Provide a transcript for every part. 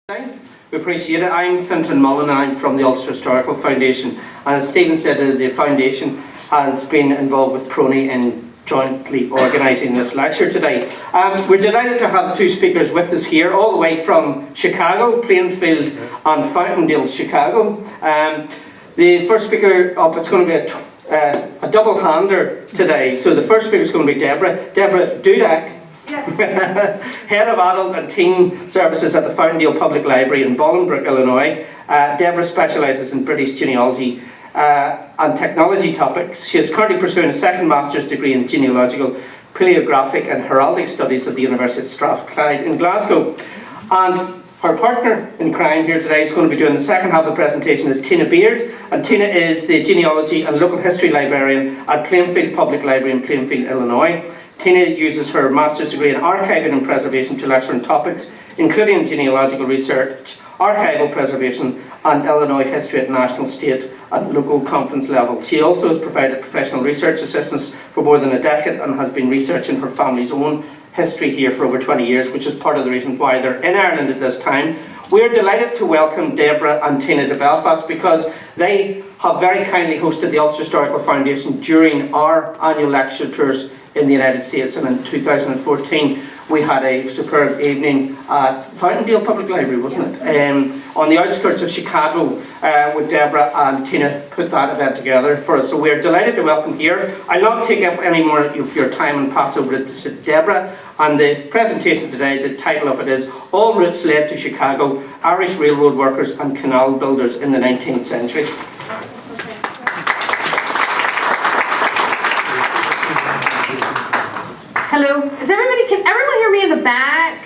We appreciate it. I'm Fintan Mullen and I'm from the Ulster Historical Foundation, and as Stephen said, the foundation has been involved with PRONI in jointly organising this lecture today. We're delighted to have two speakers with us here, all the way from Chicago, Plainfield and Fountaindale, Chicago. The first speaker up, it's going to be a double-hander today. So the first speaker is going to be Debra Dukek. Yes. Head of Adult and Teen Services at the Fountaindale Public Library in Bolingbrook, Illinois. Debra specialises in British genealogy and technology topics. She is currently pursuing a second master's degree in genealogical, paleographic and heraldic studies at the University of Strathclyde in Glasgow. And her partner in crime here today is going to be doing the second half of the presentation is Tina Beaird, and Tina is the genealogy and local history librarian at Plainfield Public Library in Plainfield, Illinois. Tina uses her master's degree in archiving and preservation to lecture on topics including genealogical research, archival preservation and Illinois history at national, state and local conference level. She also has provided professional research assistance for more than a decade and has been researching her family's own history here for over 20 years, which is part of the reason why they're in Ireland at this time. We're delighted to welcome Debra and Tina to Belfast because they have very kindly hosted the Ulster Historical Foundation during our annual lecture tours in the United States, and in 2014 we had a superb evening at Fountaindale Public Library, wasn't it? On the outskirts of Chicago, with Debra and Tina put that event together for us. So we're delighted to welcome here. I'll not take up any more of your time and pass over to Debra. And the presentation today, the title of it is All Routes Led to Chicago, Irish Railroad Workers and Canal Builders in the 19th Century. Hello, can everyone hear me in the back?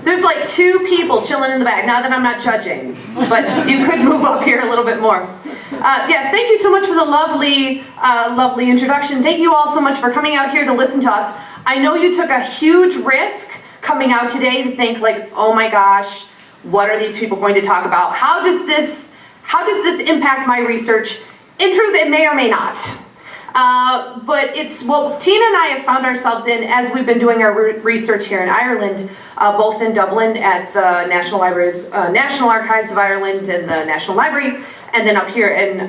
There's like two people chilling in the back, not that I'm not judging, but you could move up here a little bit more. Yes, thank you so much for the lovely introduction. Thank you all so much for coming out here to listen to us. I know you took a huge risk coming out today to think like, oh my gosh, what are these people going to talk about? How does this impact my research? In truth, it may or may not. But it's what Tina and I have found ourselves in as we've been doing our research here in Ireland, both in Dublin at the National Archives of Ireland and the National Library, and then up here in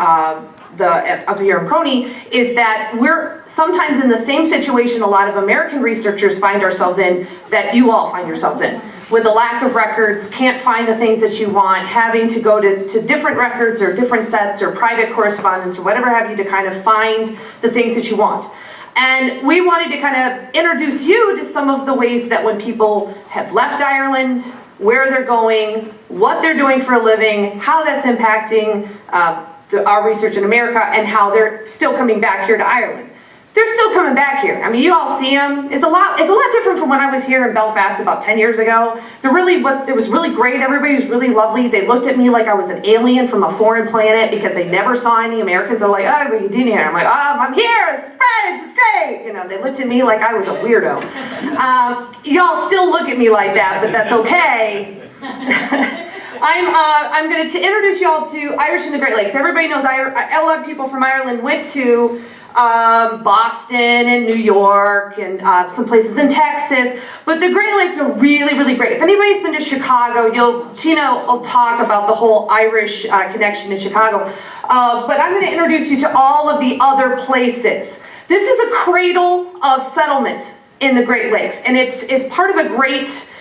PRONI, is that we're sometimes in the same situation a lot of American researchers find ourselves in that you all find yourselves in. With a lack of records, can't find the things that you want, having to go to different records or different sets or private correspondence or whatever have you to kind of find the things that you want. And we wanted to kind of introduce you to some of the ways that when people have left Ireland, where they're going, what they're doing for a living, how that's impacting our research in America, and how they're still coming back here to Ireland. They're still coming back here. I mean, you all see them. It's a lot different from when I was here in Belfast about 10 years ago. It was really great. Everybody was really lovely. They looked at me like I was an alien from a foreign planet because they never saw any Americans. They're like, oh, what are you doing here? I'm like, oh, I'm here, it's friends, it's great. You know, they looked at me like I was a weirdo. Y'all still look at me like that, but that's okay. I'm going to introduce y'all to Irish in the Great Lakes. Everybody knows a lot of people from Ireland went to Boston and New York and some places in Texas, but the Great Lakes are really, really great. If anybody's been to Chicago, Tina will talk about the whole Irish connection in Chicago, but I'm going to introduce you to all of the other places. This is a cradle of settlement in the Great Lakes, and it's part of a great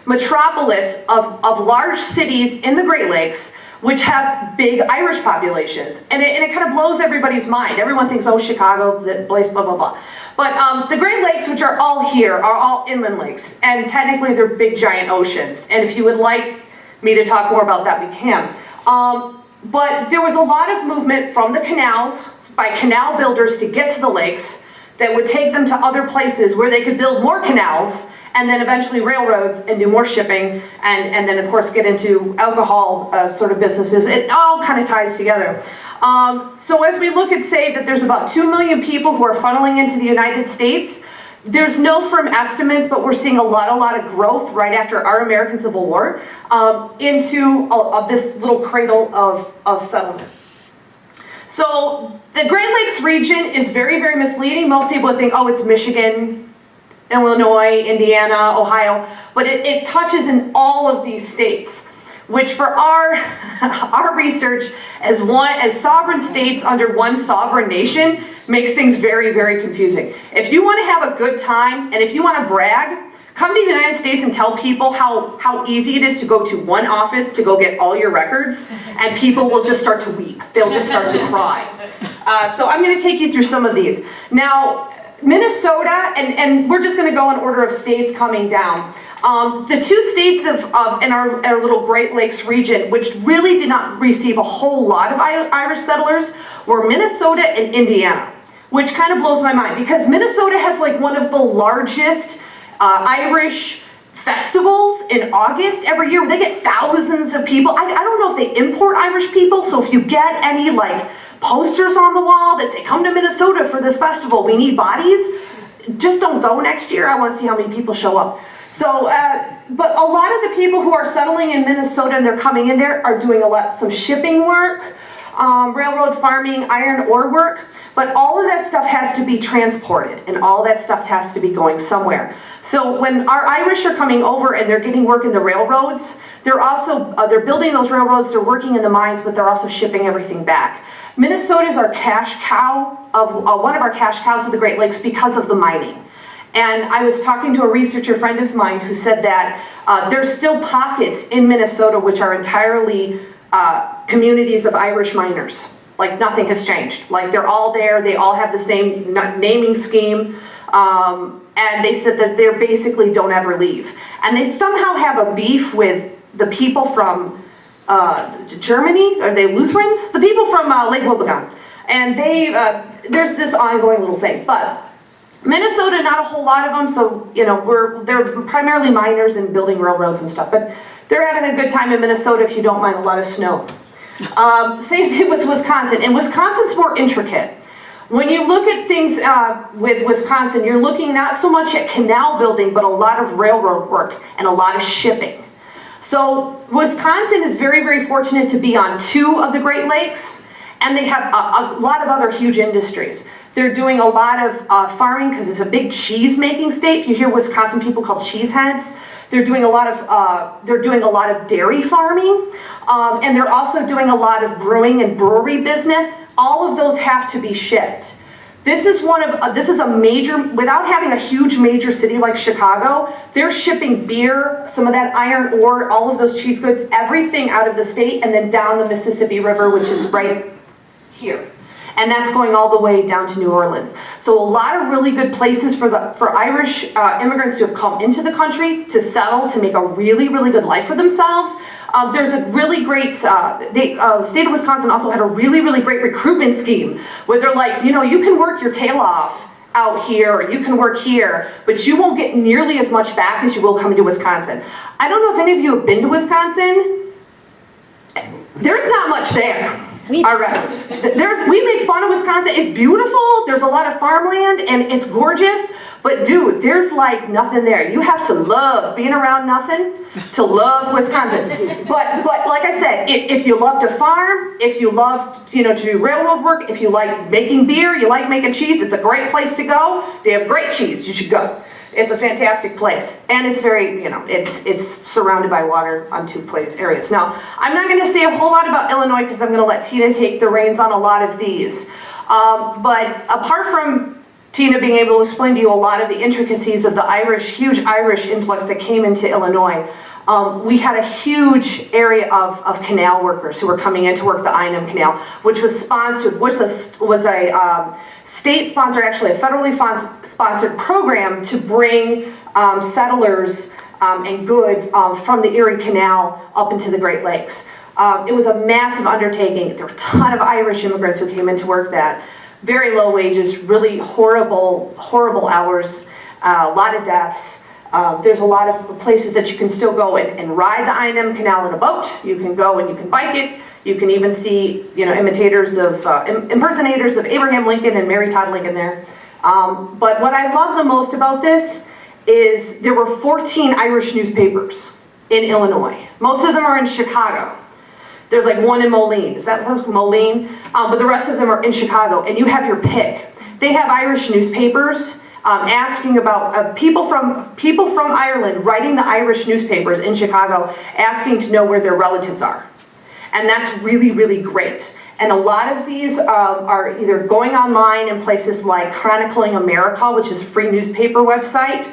metropolis of large cities in the Great Lakes which have big Irish populations. And it kind of blows everybody's mind. Everyone thinks, oh, Chicago, the place, blah, blah, blah. But the Great Lakes, which are all here, are all inland lakes. And technically, they're big, giant oceans. And if you would like me to talk more about that, we can. But there was a lot of movement from the canals, by canal builders to get to the lakes, that would take them to other places where they could build more canals, and then eventually railroads and do more shipping, and then of course get into alcohol sort of businesses. It all kind of ties together. So as we look at, say, that there's about 2 million people who are funneling into the United States, there's no firm estimates, but we're seeing a lot of growth right after our American Civil War into this little cradle of settlement. So the Great Lakes region is very, very misleading. Most people would think, oh, it's Michigan, Illinois, Indiana, Ohio, but it touches in all of these states, which for our, our research as sovereign states under one sovereign nation makes things very, very confusing. If you want to have a good time and if you want to brag, come to the United States and tell people how easy it is to go to one office to go get all your records, and people will just start to weep. They'll just start to cry. So I'm going to take you through some of these. Now, Minnesota, and we're just going to go in order of states coming down. The two states in our little Great Lakes region, which really did not receive a whole lot of Irish settlers, were Minnesota and Indiana, which kind of blows my mind because Minnesota has like one of the largest Irish festivals in August every year. They get thousands of people. I don't know if they import Irish people, so if you get any like posters on the wall that say, come to Minnesota for this festival, we need bodies, just don't go next year. I want to see how many people show up. So, but a lot of the people who are settling in Minnesota and they're coming in there are doing some shipping work, railroad farming, iron ore work, but all of that stuff has to be transported and all that stuff has to be going somewhere. So when our Irish are coming over and they're getting work in the railroads, they're also, they're building those railroads, they're working in the mines, but they're also shipping everything back. Minnesota is our cash cow, one of our cash cows of the Great Lakes because of the mining. And I was talking to a researcher friend of mine who said that there's still pockets in Minnesota which are entirely communities of Irish miners. Like nothing has changed. Like they're all there, they all have the same naming scheme, and they said that they basically don't ever leave. And they somehow have a beef with the people from Germany, are they Lutherans? The people from Lake Wobegon. And there's this ongoing little thing. But Minnesota, not a whole lot of them, so you know, they're primarily miners and building railroads and stuff, but they're having a good time in Minnesota if you don't mind a lot of snow. Same thing with Wisconsin, and Wisconsin's more intricate. When you look at things with Wisconsin, you're looking not so much at canal building, but a lot of railroad work and a lot of shipping. So Wisconsin is very, very fortunate to be on two of the Great Lakes, and they have a lot of other huge industries. They're doing a lot of farming because it's a big cheese making state. You hear Wisconsin people called cheeseheads. They're doing a lot of dairy farming, and they're also doing a lot of brewing and brewery business. All of those have to be shipped. This is a major, without having a huge major city like Chicago, they're shipping beer, some of that iron ore, all of those cheese goods, everything out of the state and then down the Mississippi River, which is right here. And that's going all the way down to New Orleans. So a lot of really good places for Irish immigrants to have come into the country, to settle, to make a really, really good life for themselves. There's a really great, the state of Wisconsin also had a really, really great recruitment scheme where they're like, you know, you can work your tail off out here, or you can work here, but you won't get nearly as much back as you will coming to Wisconsin. I don't know if any of you have been to Wisconsin. There's not much there. All right. We make fun of Wisconsin. It's beautiful. There's a lot of farmland and it's gorgeous. But dude, there's like nothing there. You have to love being around nothing to love Wisconsin. But like I said, if you love to farm, if you love to do railroad work, if you like making beer, you like making cheese, it's a great place to go. They have great cheese. You should go. It's a fantastic place, and it's very, it's surrounded by water on two areas. Now, I'm not going to say a whole lot about Illinois because I'm going to let Tina take the reins on a lot of these. But apart from Tina being able to explain to you a lot of the intricacies of the huge Irish influx that came into Illinois, we had a huge area of canal workers who were coming in to work the Einam Canal, which was sponsored, was a state-sponsored, actually a federally sponsored program to bring settlers and goods from the Erie Canal up into the Great Lakes. It was a massive undertaking. There were a ton of Irish immigrants who came in to work that. Very low wages, really horrible, horrible hours, a lot of deaths. There's a lot of places that you can still go and ride the Einam Canal in a boat. You can go and you can bike it. You can even see, impersonators of Abraham Lincoln and Mary Todd Lincoln there. But what I love the most about this is there were 14 Irish newspapers in Illinois. Most of them are in Chicago. There's like one in Moline. Is that Moline? But the rest of them are in Chicago, and you have your pick. They have Irish newspapers asking about people from Ireland writing the Irish newspapers in Chicago, asking to know where their relatives are. And that's really, really great. And a lot of these are either going online in places like Chronicling America, which is a free newspaper website,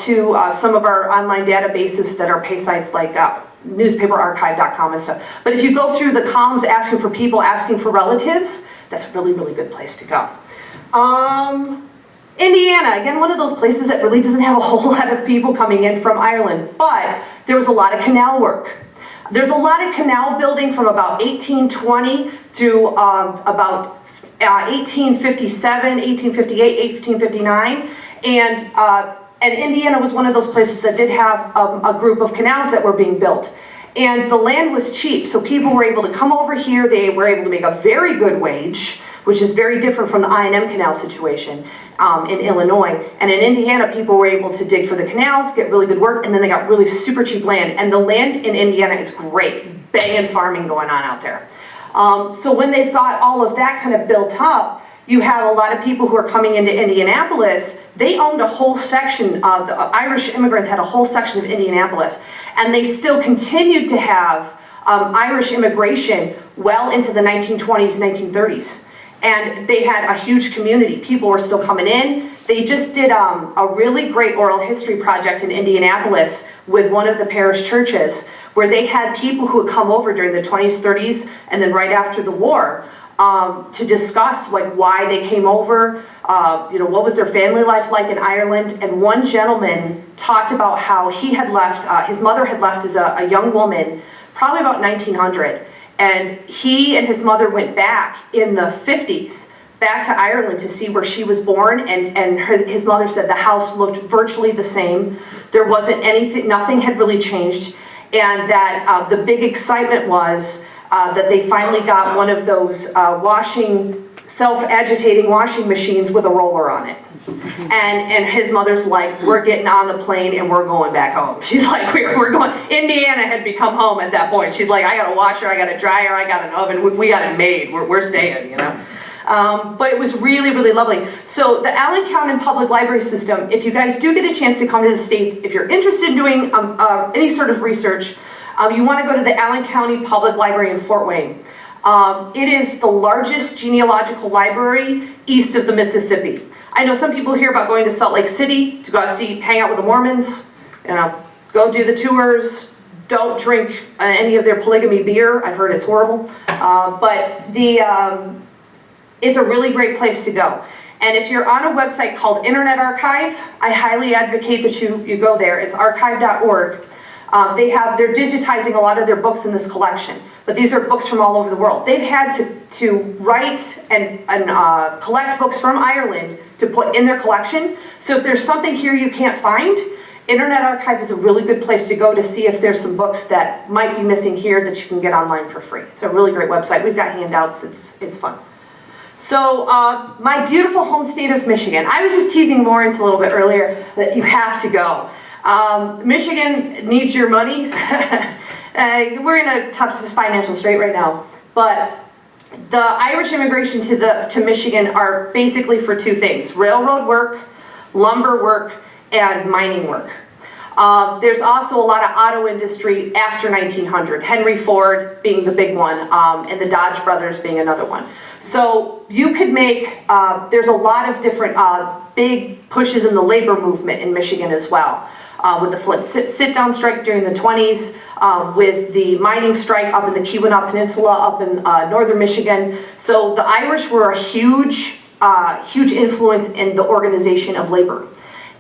to some of our online databases that are pay sites like newspaperarchive.com and stuff. But if you go through the columns asking for people, asking for relatives, that's a really, really good place to go. Indiana, again, one of those places that really doesn't have a whole lot of people coming in from Ireland, but there was a lot of canal work. There's a lot of canal building from about 1820 through about 1857, 1858, 1859, and Indiana was one of those places that did have a group of canals that were being built. And the land was cheap, so people were able to come over here, they were able to make a very good wage, which is very different from the I&M canal situation in Illinois. And in Indiana, people were able to dig for the canals, get really good work, and then they got really super cheap land. And the land in Indiana is great, banging farming going on out there. So when they've got all of that kind of built up, you have a lot of people who are coming into Indianapolis. They owned a whole section, the Irish immigrants had a whole section of Indianapolis, and they still continued to have Irish immigration well into the 1920s, 1930s. And they had a huge community. People were still coming in. They just did a really great oral history project in Indianapolis with one of the parish churches, where they had people who had come over during the 20s, 30s, and then right after the war, to discuss like why they came over, what was their family life like in Ireland. And one gentleman talked about how he had left, his mother had left as a young woman, probably about 1900. And he and his mother went back in the 50s, back to Ireland to see where she was born, and his mother said the house looked virtually the same. There wasn't anything, nothing had really changed, and that the big excitement was that they finally got one of those self-agitating washing machines with a roller on it. And his mother's like, we're getting on the plane and we're going back home. She's like, we're going, Indiana had become home at that point. She's like, I got a washer, I got a dryer, I got an oven, we got it made, we're staying, you know. But it was really, really lovely. So the Allen County Public Library System, if you guys do get a chance to come to the States, if you're interested in doing any sort of research, you want to go to the Allen County Public Library in Fort Wayne. It is the largest genealogical library east of the Mississippi. I know some people hear about going to Salt Lake City to go hang out with the Mormons, go do the tours, don't drink any of their polygamy beer. I've heard it's horrible. But it's a really great place to go. And if you're on a website called Internet Archive, I highly advocate that you go there. It's archive.org. They're digitizing a lot of their books in this collection, but these are books from all over the world. They've had to write and collect books from Ireland to put in their collection. So if there's something here you can't find, Internet Archive is a really good place to go to see if there's some books that might be missing here that you can get online for free. It's a really great website. We've got handouts. It's fun. So my beautiful home state of Michigan. I was just teasing Lawrence a little bit earlier that you have to go. Michigan needs your money. We're in a tough financial strait right now, but the Irish immigration to Michigan are basically for two things: railroad work, lumber work, and mining work. There's also a lot of auto industry after 1900, Henry Ford being the big one, and the Dodge brothers being another one. So you could make, there's a lot of different big pushes in the labor movement in Michigan as well. With the Flint sit-down strike during the 20s, with the mining strike up in the Keweenaw Peninsula up in northern Michigan. So the Irish were a huge influence in the organization of labor.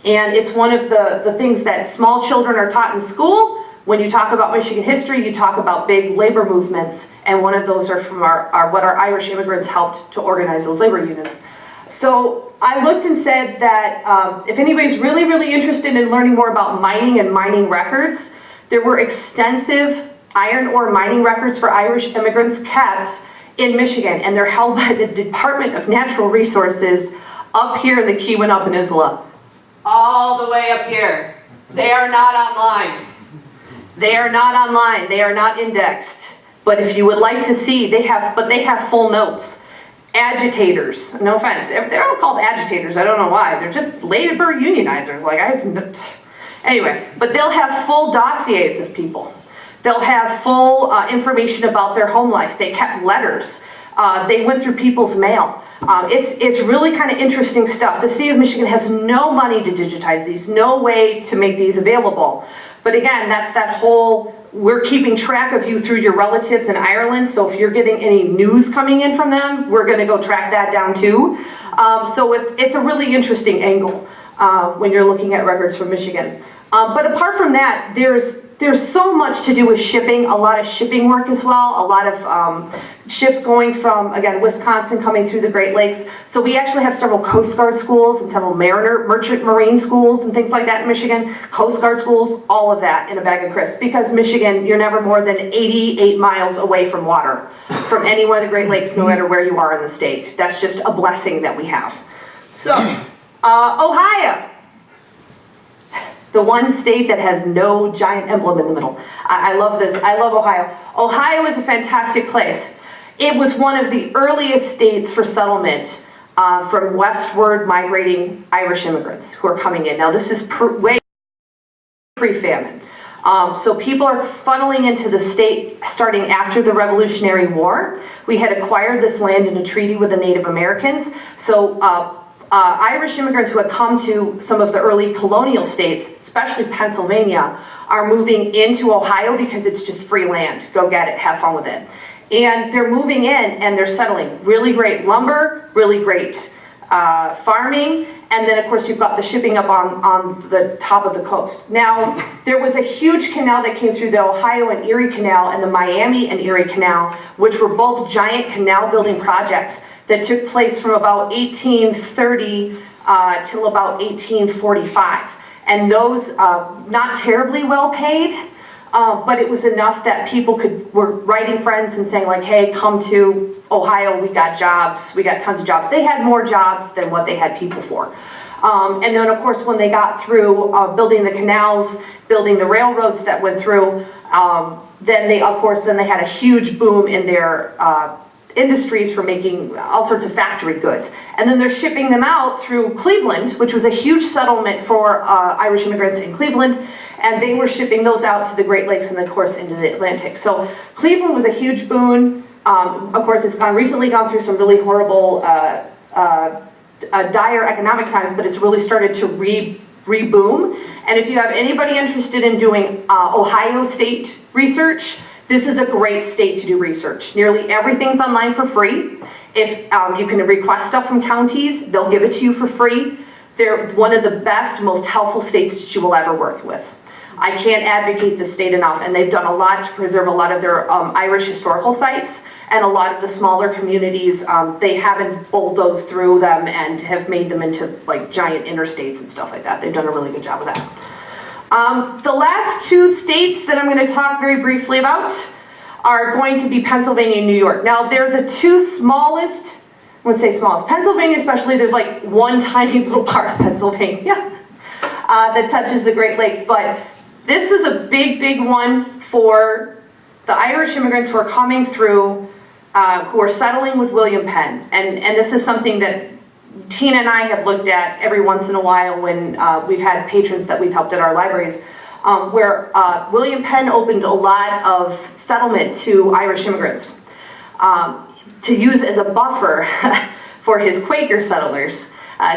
And it's one of the things that small children are taught in school. When you talk about Michigan history, you talk about big labor movements, and one of those are from what our Irish immigrants helped to organize those labor unions. So I looked and said that if anybody's really, really interested in learning more about mining and mining records, there were extensive iron ore mining records for Irish immigrants kept in Michigan, and they're held by the Department of Natural Resources up here in the Keweenaw Peninsula. All the way up here. They are not online. They are not online. They are not indexed. But if you would like to see, they have full notes. agitators, no offense, they're all called agitators, I don't know why, they're just labor unionizers, like anyway, but they'll have full dossiers of people. They'll have full information about their home life. They kept letters. They went through people's mail. It's really kind of interesting stuff. The state of Michigan has no money to digitize these, no way to make these available. But again, that's that whole, we're keeping track of you through your relatives in Ireland, so if you're getting any news coming in from them, we're gonna go track that down too. So it's a really interesting angle when you're looking at records from Michigan. But apart from that, there's so much to do with shipping, a lot of shipping work as well, a lot of ships going from, again, Wisconsin coming through the Great Lakes. So we actually have several Coast Guard schools and several merchant marine schools and things like that in Michigan, Coast Guard schools, all of that in a bag of crisps. Because Michigan, you're never more than 88 miles away from water, from any one of the Great Lakes, no matter where you are in the state. That's just a blessing that we have. So, Ohio. The one state that has no giant emblem in the middle. I love this, I love Ohio. Ohio is a fantastic place. It was one of the earliest states for settlement from westward migrating Irish immigrants who are coming in. Now this is way pre-famine. So people are funneling into the state starting after the Revolutionary War. We had acquired this land in a treaty with the Native Americans. So Irish immigrants who had come to some of the early colonial states, especially Pennsylvania, are moving into Ohio because it's just free land. Go get it, have fun with it. And they're moving in and they're settling. Really great lumber, really great farming, and then of course you've got the shipping up on the top of the coast. Now, there was a huge canal that came through the Ohio and Erie Canal and the Miami and Erie Canal, which were both giant canal building projects that took place from about 1830 till about 1845. And those, not terribly well paid, but it was enough that people were writing friends and saying like, hey, come to Ohio, we got jobs, we got tons of jobs. They had more jobs than what they had people for. And then of course when they got through building the canals, building the railroads that went through, then they had a huge boom in their industries for making all sorts of factory goods. And then they're shipping them out through Cleveland, which was a huge settlement for Irish immigrants in Cleveland, and they were shipping those out to the Great Lakes and of course into the Atlantic. So Cleveland was a huge boon. Of course it's recently gone through some really horrible dire economic times, but it's really started to re-boom. And if you have anybody interested in doing Ohio State research, this is a great state to do research. Nearly everything's online for free. If you can request stuff from counties, they'll give it to you for free. They're one of the best, most helpful states that you will ever work with. I can't advocate the state enough, and they've done a lot to preserve a lot of their Irish historical sites, and a lot of the smaller communities, they haven't bulldozed through them and have made them into like giant interstates and stuff like that. They've done a really good job of that. The last two states that I'm going to talk very briefly about are going to be Pennsylvania and New York. Now they're the two smallest, I wouldn't say smallest, Pennsylvania especially, there's like one tiny little part of Pennsylvania that touches the Great Lakes, but this was a big, big one for the Irish immigrants who are coming through, who are settling with William Penn. And this is something that Tina and I have looked at every once in a while when we've had patrons that we've helped at our libraries, where William Penn opened a lot of settlement to Irish immigrants to use as a buffer for his Quaker settlers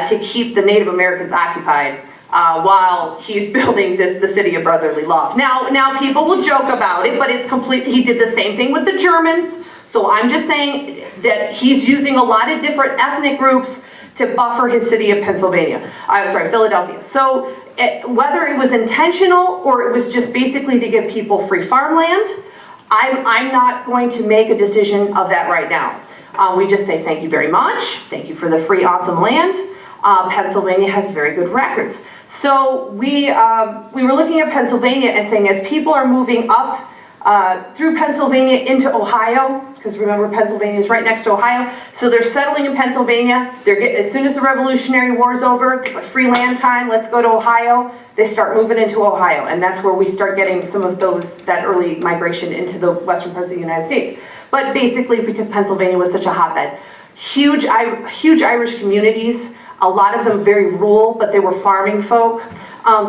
to keep the Native Americans occupied while he's building the city of brotherly love. Now people will joke about it, but it's he did the same thing with the Germans. So I'm just saying that he's using a lot of different ethnic groups to buffer his city of Philadelphia. So whether it was intentional or it was just basically to give people free farmland, I'm not going to make a decision of that right now. We just say thank you very much, thank you for the free awesome land. Pennsylvania has very good records. So we were looking at Pennsylvania and saying as people are moving up through Pennsylvania into Ohio, because remember Pennsylvania is right next to Ohio, so they're settling in Pennsylvania. As soon as the Revolutionary War is over, free land time, let's go to Ohio. They start moving into Ohio, and that's where we start getting some of that early migration into the western parts of the United States. But basically because Pennsylvania was such a hotbed. huge Irish communities, a lot of them very rural, but they were farming folk.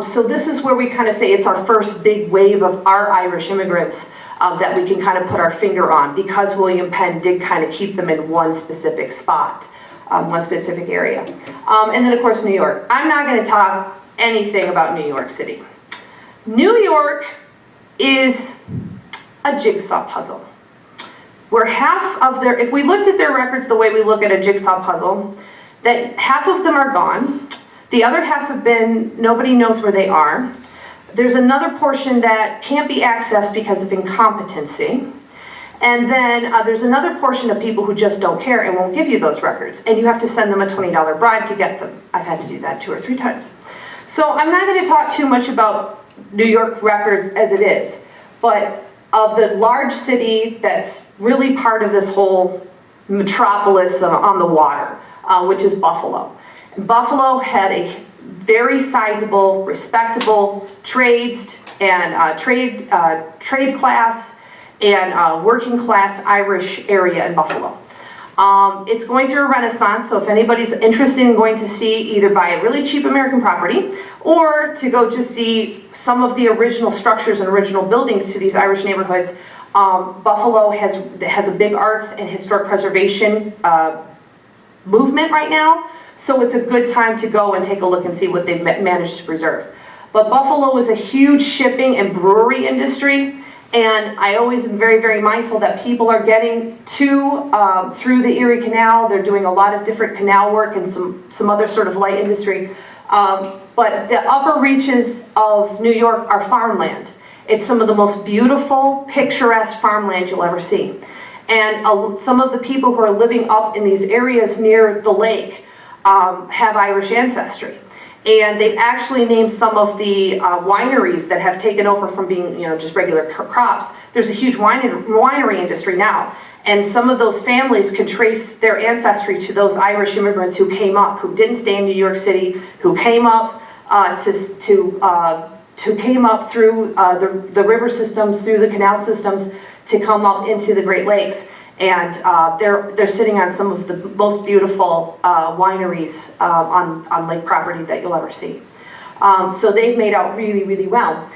So this is where we kind of say it's our first big wave of our Irish immigrants that we can kind of put our finger on, because William Penn did kind of keep them in one specific spot, one specific area. And then of course New York. I'm not going to talk anything about New York City. New York is a jigsaw puzzle, where half of their, if we looked at their records the way we look at a jigsaw puzzle, that half of them are gone, the other half have been, nobody knows where they are. There's another portion that can't be accessed because of incompetency. And then there's another portion of people who just don't care and won't give you those records. And you have to send them a $20 bribe to get them. I've had to do that 2 or 3 times. So I'm not going to talk too much about New York records as it is, but of the large city that's really part of this whole metropolis on the water, which is Buffalo. Buffalo had a very sizable, respectable trades and trade class and working class Irish area in Buffalo. It's going through a renaissance, so if anybody's interested in going to see, either buy a really cheap American property or to go just see some of the original structures and original buildings to these Irish neighborhoods, Buffalo has a big arts and historic preservation movement right now, so it's a good time to go and take a look and see what they've managed to preserve. But Buffalo is a huge shipping and brewery industry, and I always am very, very mindful that people are getting to, through the Erie Canal. They're doing a lot of different canal work and some other sort of light industry. But the upper reaches of New York are farmland. It's some of the most beautiful, picturesque farmland you'll ever see. And some of the people who are living up in these areas near the lake have Irish ancestry. And they've actually named some of the wineries that have taken over from being, just regular crops. There's a huge winery industry now. And some of those families can trace their ancestry to those Irish immigrants who came up, who didn't stay in New York City, who came up came up through the river systems, through the canal systems, to come up into the Great Lakes. And they're sitting on some of the most beautiful wineries on lake property that you'll ever see. So they've made out really, really well.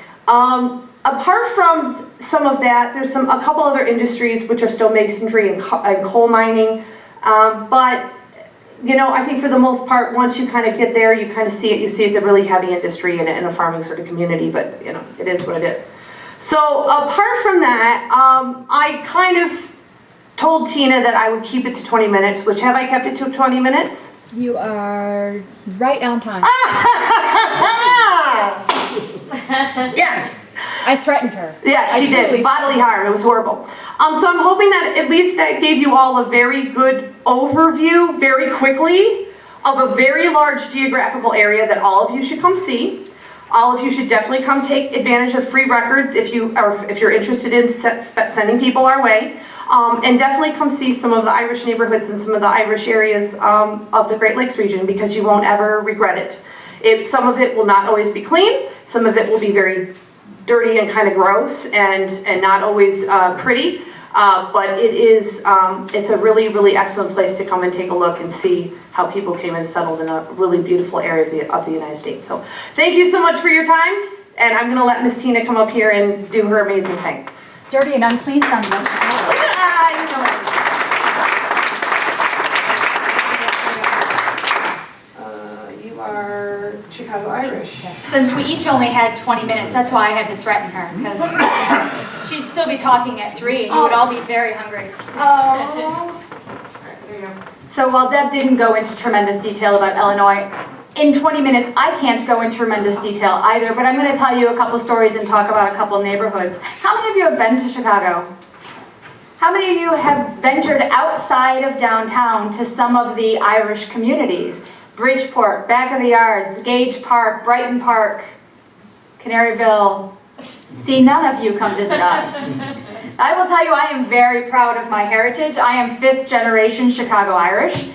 Apart from some of that, there's a couple other industries which are stonemasonry and coal mining. But I think for the most part, once you kind of get there, you kind of see it. You see it's a really heavy industry and a farming sort of community, but it is what it is. So apart from that, I kind of told Tina that I would keep it to 20 minutes, which have I kept it to 20 minutes? You are right on time. Yeah. I threatened her. Yeah, she did. Bodily harm. It was horrible. So I'm hoping that at least that gave you all a very good overview, very quickly, of a very large geographical area that all of you should come see. All of you should definitely come take advantage of free records if you're interested in sending people our way. And definitely come see some of the Irish neighborhoods and some of the Irish areas of the Great Lakes region, because you won't ever regret it. Some of it will not always be clean. Some of it will be very dirty and kind of gross and not always pretty. But it's a really, really excellent place to come and take a look and see how people came and settled in a really beautiful area of the United States. So thank you so much for your time. And I'm going to let Miss Tina come up here and do her amazing thing. Dirty and unclean sounds like You are Chicago Irish. Yes. Since we each only had 20 minutes, that's why I had to threaten her, because she'd still be talking at 3 and you would all be very hungry. Oh. There you go. So while Deb didn't go into tremendous detail about Illinois, in 20 minutes I can't go into tremendous detail either, but I'm going to tell you a couple stories and talk about a couple neighborhoods. How many of you have been to Chicago? How many of you have ventured outside of downtown to some of the Irish communities? Bridgeport, Back of the Yards, Gage Park, Brighton Park, Canaryville. See, none of you come visit us. I will tell you, I am very proud of my heritage. I am 5th generation Chicago Irish.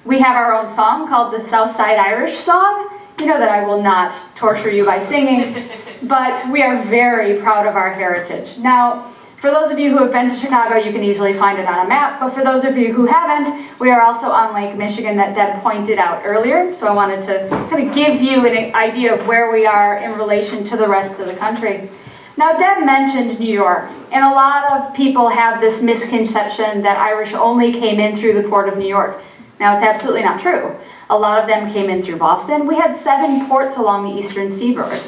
We have our own song called the Southside Irish Song. You know that I will not torture you by singing, but we are very proud of our heritage. Now, For those of you who have been to Chicago, you can easily find it on a map, but for those of you who haven't, we are also on Lake Michigan that Deb pointed out earlier, so I wanted to kind of give you an idea of where we are in relation to the rest of the country. Now, Deb mentioned New York, and a lot of people have this misconception that Irish only came in through the port of New York. Now, it's absolutely not true. A lot of them came in through Boston. We had 7 ports along the eastern seaboard.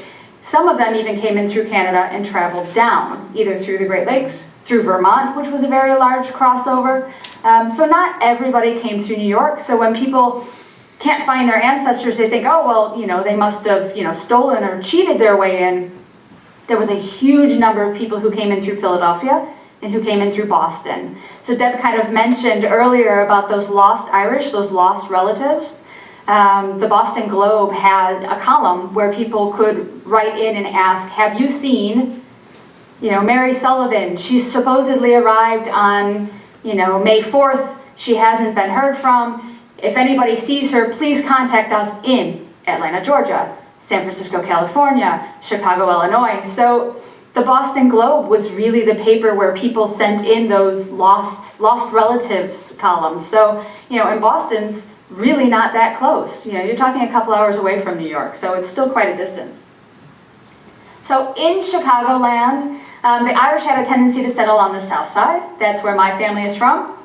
Some of them even came in through Canada and traveled down, either through the Great Lakes, through Vermont, which was a very large crossover. So not everybody came through New York. So when people can't find their ancestors, they think, oh, well, you know, they must have, you know, stolen or cheated their way in. There was a huge number of people who came in through Philadelphia and who came in through Boston. So Deb kind of mentioned earlier about those lost Irish, those lost relatives. The Boston Globe had a column where people could write in and ask, have you seen, you know, Mary Sullivan? She's supposedly arrived on, you know, May 4th. She hasn't been heard from. If anybody sees her, please contact us in Atlanta, Georgia, San Francisco, California, Chicago, Illinois. So the Boston Globe was really the paper where people sent in those lost relatives columns. So, you know, in Boston's really not that close. You know, you're talking a couple hours away from New York, so it's still quite a distance. So in Chicagoland, the Irish had a tendency to settle on the south side. That's where my family is from.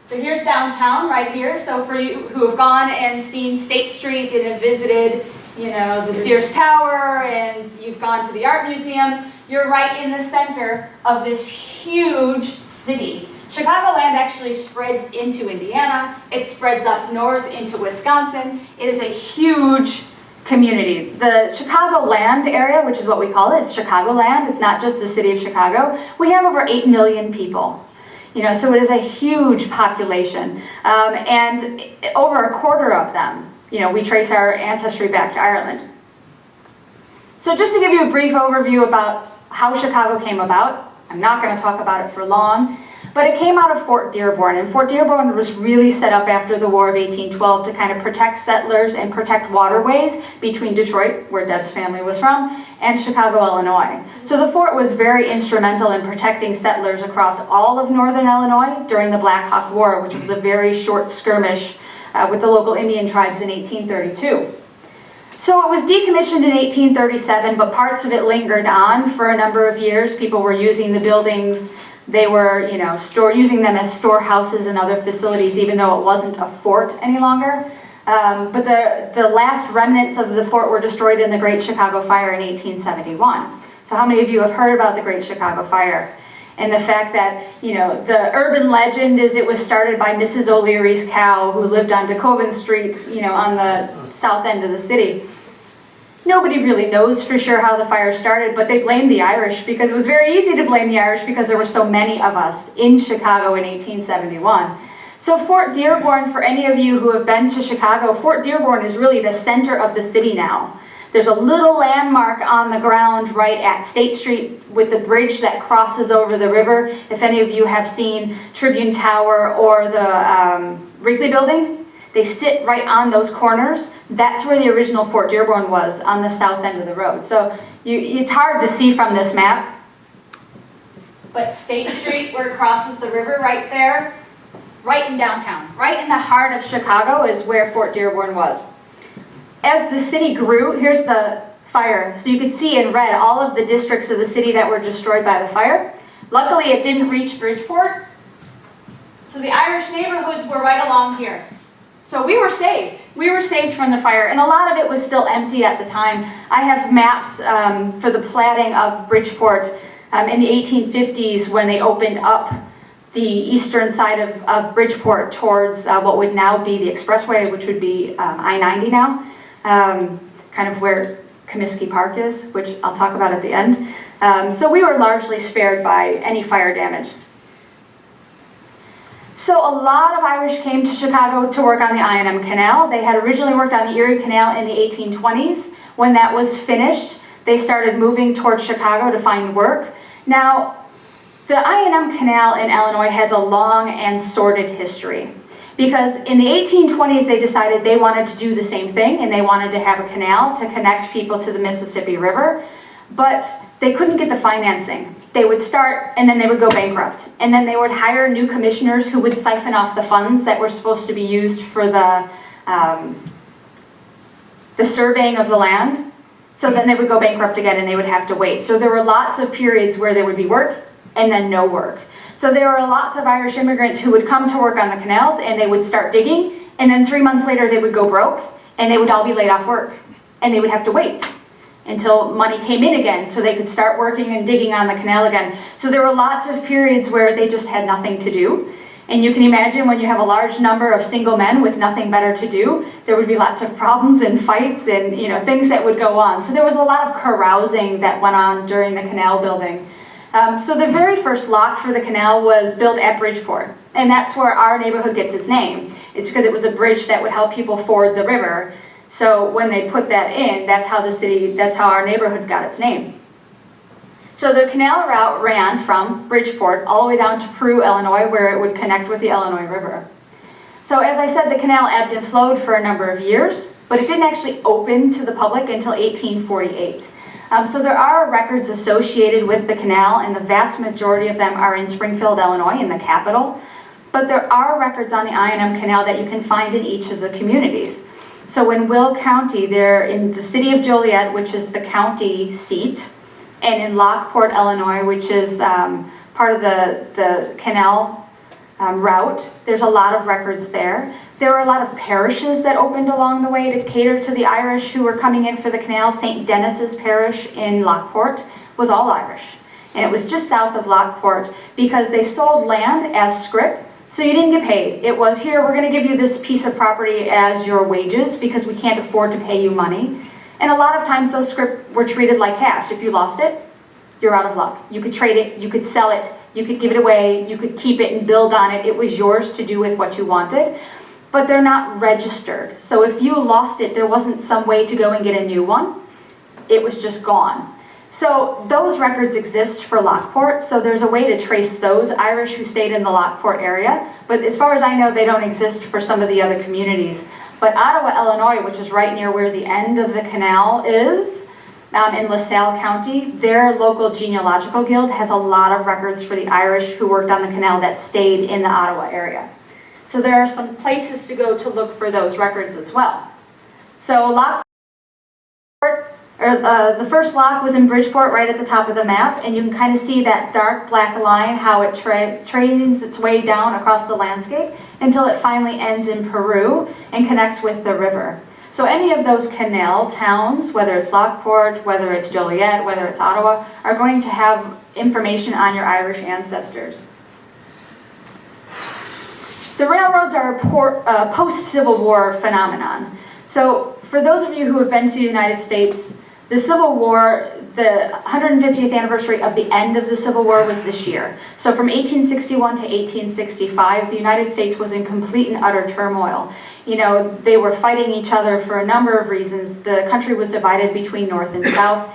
So here's downtown right here. So for you who have gone and seen State Street and have visited, you know, the Sears Tower and you've gone to the art museums, you're right in the center of this huge city. Chicagoland actually spreads into Indiana. It spreads up north into Wisconsin. It is a huge community. The Chicagoland area, which is what we call it, it's Chicagoland. It's not just the city of Chicago. We have over 8 million people. You know, so it is a huge population. And over a quarter of them, you know, we trace our ancestry back to Ireland. So just to give you a brief overview about how Chicago came about, I'm not going to talk about it for long, but it came out of Fort Dearborn, and Fort Dearborn was really set up after the War of 1812 to kind of protect settlers and protect waterways between Detroit, where Deb's family was from, and Chicago, Illinois. So the fort was very instrumental in protecting settlers across all of northern Illinois during the Black Hawk War, which was a very short skirmish with the local Indian tribes in 1832. So it was decommissioned in 1837, but parts of it lingered on for a number of years. People were using the buildings. They were, you know, using them as storehouses and other facilities, even though it wasn't a fort any longer. But the last remnants of the fort were destroyed in the Great Chicago Fire in 1871. So how many of you have heard about the Great Chicago Fire? And the fact that, you know, the urban legend is it was started by Mrs. O'Leary's cow who lived on DeCoven Street, you know, on the south end of the city. Nobody really knows for sure how the fire started, but they blamed the Irish because it was very easy to blame the Irish because there were so many of us in Chicago in 1871. So Fort Dearborn, for any of you who have been to Chicago, Fort Dearborn is really the center of the city now. There's a little landmark on the ground right at State Street with the bridge that crosses over the river. If any of you have seen Tribune Tower or the Wrigley Building, they sit right on those corners. That's where the original Fort Dearborn was, on the south end of the road. So it's hard to see from this map. But State Street, where it crosses the river right there, right in downtown, right in the heart of Chicago is where Fort Dearborn was. As the city grew, here's the fire. So you could see in red all of the districts of the city that were destroyed by the fire. Luckily, it didn't reach Bridgeport. So the Irish neighborhoods were right along here. So we were saved. We were saved from the fire, and a lot of it was still empty at the time. I have maps for the platting of Bridgeport in the 1850s when they opened up the eastern side of Bridgeport towards what would now be the expressway, which would be I-90 now, kind of where Comiskey Park is, which I'll talk about at the end. So we were largely spared by any fire damage. So a lot of Irish came to Chicago to work on the I&M Canal. They had originally worked on the Erie Canal in the 1820s. When that was finished, they started moving towards Chicago to find work. Now, the I&M Canal in Illinois has a long and sordid history. Because in the 1820s, they decided they wanted to do the same thing, and they wanted to have a canal to connect people to the Mississippi River, but they couldn't get the financing. They would start and then they would go bankrupt. And then they would hire new commissioners who would siphon off the funds that were supposed to be used for the surveying of the land. So then they would go bankrupt again and they would have to wait. So there were lots of periods where there would be work and then no work. So there were lots of Irish immigrants who would come to work on the canals and they would start digging, and then 3 months later they would go broke and they would all be laid off work. And they would have to wait until money came in again so they could start working and digging on the canal again. So there were lots of periods where they just had nothing to do. And you can imagine when you have a large number of single men with nothing better to do, there would be lots of problems and fights and things that would go on. So there was a lot of carousing that went on during the canal building. So the very first lock for the canal was built at Bridgeport, and that's where our neighborhood gets its name. It's because it was a bridge that would help people ford the river. So when they put that in, that's how our neighborhood got its name. So the canal route ran from Bridgeport all the way down to Peru, Illinois, where it would connect with the Illinois River. So as I said, the canal ebbed and flowed for a number of years, but it didn't actually open to the public until 1848. So there are records associated with the canal, and the vast majority of them are in Springfield, Illinois, in the capital. But there are records on the I&M Canal that you can find in each of the communities. So in Will County, they're in the city of Joliet, which is the county seat, and in Lockport, Illinois, which is part of the canal route. There's a lot of records there. There were a lot of parishes that opened along the way to cater to the Irish who were coming in for the canal. St. Dennis's parish in Lockport was all Irish. And it was just south of Lockport because they sold land as scrip, so you didn't get paid. It was, here, we're gonna give you this piece of property as your wages because we can't afford to pay you money. And a lot of times those scrip were treated like cash. If you lost it, you're out of luck. You could trade it, you could sell it, you could give it away, you could keep it and build on it. It was yours to do with what you wanted. But they're not registered. So if you lost it, there wasn't some way to go and get a new one. It was just gone. So those records exist for Lockport, so there's a way to trace those Irish who stayed in the Lockport area. But as far as I know, they don't exist for some of the other communities. But Ottawa, Illinois, which is right near where the end of the canal is, in LaSalle County, their local genealogical guild has a lot of records for the Irish who worked on the canal that stayed in the Ottawa area. So there are some places to go to look for those records as well. So Lockport, the first lock was in Bridgeport right at the top of the map, and you can kind of see that dark black line, how it trains its way down across the landscape until it finally ends in Peru and connects with the river. So any of those canal towns, whether it's Lockport, whether it's Joliet, whether it's Ottawa, are going to have information on your Irish ancestors. The railroads are a post-Civil War phenomenon. So for those of you who have been to the United States, the Civil War, the 150th anniversary of the end of the Civil War was this year. So from 1861 to 1865, the United States was in complete and utter turmoil. They were fighting each other for a number of reasons. The country was divided between North and South,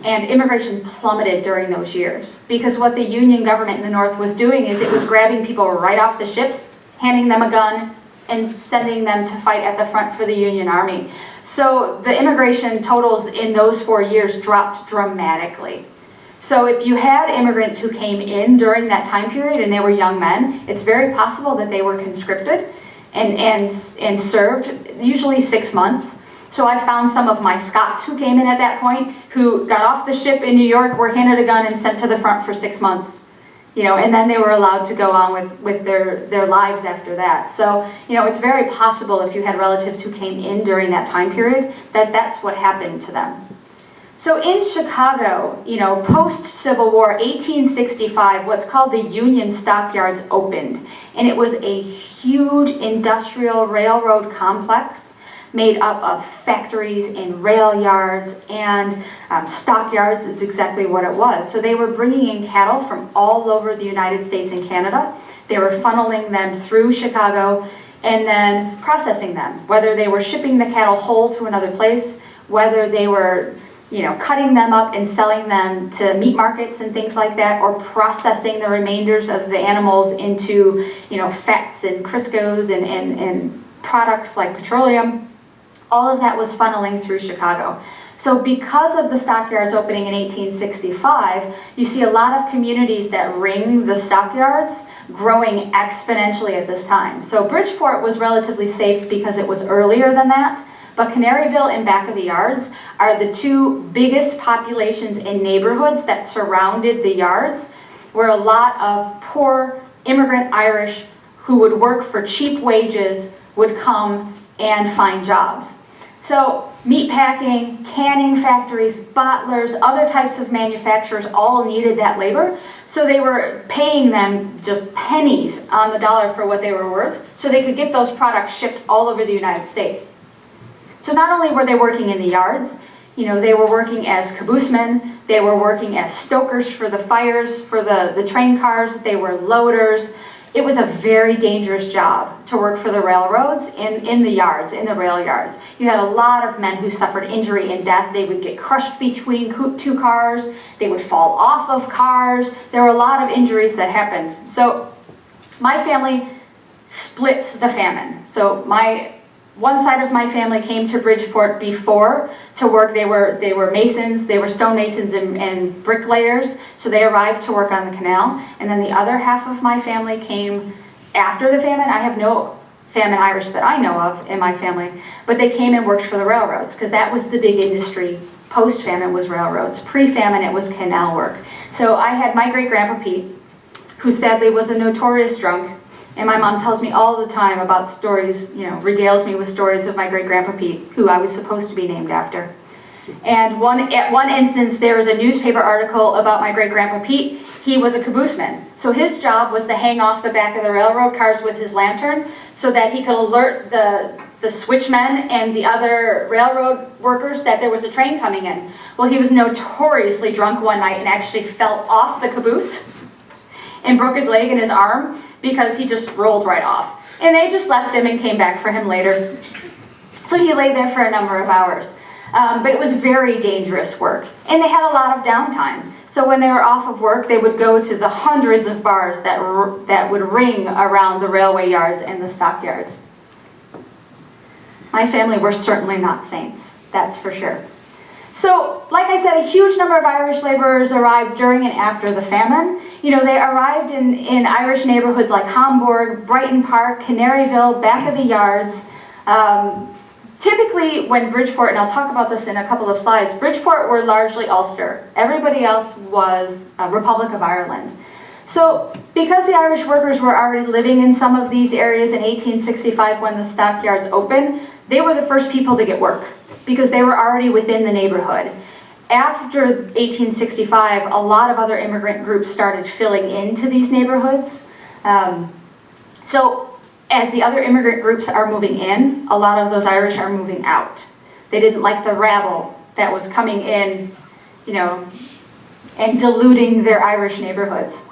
and immigration plummeted during those years. Because what the Union government in the North was doing is it was grabbing people right off the ships, handing them a gun, and sending them to fight at the front for the Union Army. So the immigration totals in those 4 years dropped dramatically. So if you had immigrants who came in during that time period and they were young men, it's very possible that they were conscripted and served, usually 6 months. So I found some of my Scots who came in at that point, who got off the ship in New York, were handed a gun and sent to the front for 6 months. And then they were allowed to go on with their lives after that. So, it's very possible if you had relatives who came in during that time period, that's what happened to them. So in Chicago, post-Civil War, 1865, what's called the Union Stockyards opened. And it was a huge industrial railroad complex made up of factories and rail yards, and stockyards is exactly what it was. So they were bringing in cattle from all over the United States and Canada. They were funneling them through Chicago and then processing them, whether they were shipping the cattle whole to another place, whether they were cutting them up and selling them to meat markets and things like that, or processing the remainders of the animals into fats and Criscos and products like petroleum. all of that was funneling through Chicago. So because of the stockyards opening in 1865, you see a lot of communities that ring the stockyards growing exponentially at this time. So Bridgeport was relatively safe because it was earlier than that, but Canaryville and Back of the Yards are the two biggest populations in neighborhoods that surrounded the yards, where a lot of poor immigrant Irish who would work for cheap wages would come and find jobs. So meat packing, canning factories, bottlers, other types of manufacturers all needed that labor. So they were paying them just pennies on the dollar for what they were worth, so they could get those products shipped all over the United States. So not only were they working in the yards, you know, they were working as caboosemen, they were working as stokers for the fires, for the train cars, they were loaders. It was a very dangerous job to work for the railroads in the yards, in the rail yards. You had a lot of men who suffered injury and death. They would get crushed between two cars. They would fall off of cars. There were a lot of injuries that happened. So my family splits the famine. So one side of my family came to Bridgeport before to work. They were masons, they were stonemasons and bricklayers, so they arrived to work on the canal. And then the other half of my family came after the famine. I have no famine Irish that I know of in my family, but they came and worked for the railroads, because that was the big industry. Post-famine was railroads. Pre-famine it was canal work. So I had my great-grandpa Pete, who sadly was a notorious drunk. And my mom tells me all the time about stories, you know, regales me with stories of my great-grandpa Pete, who I was supposed to be named after. And at one instance, there was a newspaper article about my great-grandpa Pete. He was a cabooseman. So his job was to hang off the back of the railroad cars with his lantern so that he could alert the switchmen and the other railroad workers that there was a train coming in. Well, he was notoriously drunk one night and actually fell off the caboose and broke his leg and his arm, because he just rolled right off. And they just left him and came back for him later. So he lay there for a number of hours. But it was very dangerous work. And they had a lot of downtime. So when they were off of work, they would go to the hundreds of bars that would ring around the railway yards and the stockyards. My family were certainly not saints, that's for sure. So, like I said, a huge number of Irish laborers arrived during and after the famine. You know, they arrived in Irish neighborhoods like Hamburg, Brighton Park, Canaryville, Back of the Yards. Typically, when Bridgeport, and I'll talk about this in a couple of slides, Bridgeport were largely Ulster. Everybody else was Republic of Ireland. So, because the Irish workers were already living in some of these areas in 1865 when the stockyards opened, they were the first people to get work, because they were already within the neighborhood. After 1865, a lot of other immigrant groups started filling into these neighborhoods. So as the other immigrant groups are moving in, a lot of those Irish are moving out. They didn't like the rabble that was coming in, you know, and diluting their Irish neighborhoods.